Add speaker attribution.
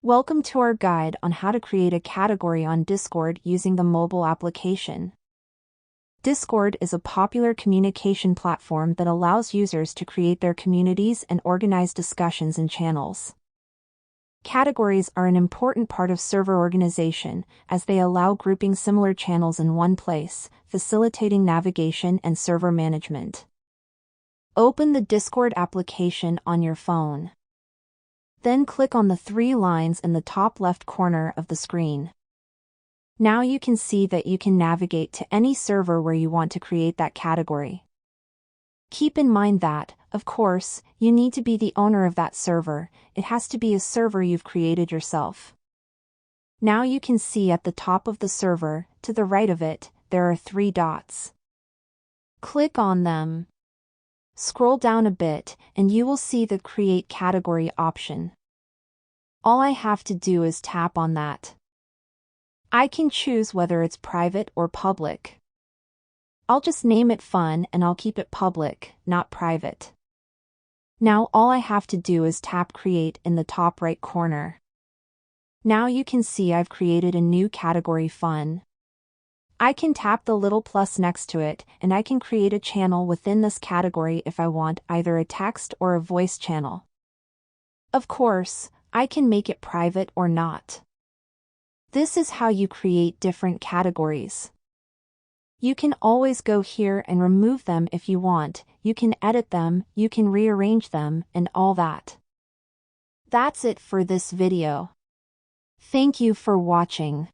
Speaker 1: Welcome to our guide on how to create a category on Discord using the mobile application. Discord is a popular communication platform that allows users to create their communities and organize discussions in channels. Categories are an important part of server organization, as they allow grouping similar channels in one place, facilitating navigation and server management. Open the Discord application on your phone. Then click on the three lines in the top left corner of the screen. Now you can see that you can navigate to any server where you want to create that category. Keep in mind that, of course, you need to be the owner of that server. It has to be a server you've created yourself. Now you can see at the top of the server, to the right of it, there are three dots. Click on them. Scroll down a bit, and you will see the Create Category option. All I have to do is tap on that. I can choose whether it's private or public. I'll just name it Fun and I'll keep it public, not private. Now all I have to do is tap Create in the top right corner. Now you can see I've created a new category Fun. I can tap the little plus next to it, and I can create a channel within this category if I want either a text or a voice channel. Of course, I can make it private or not. This is how you create different categories. You can always go here and remove them if you want, you can edit them, you can rearrange them, and all that. That's it for this video. Thank you for watching.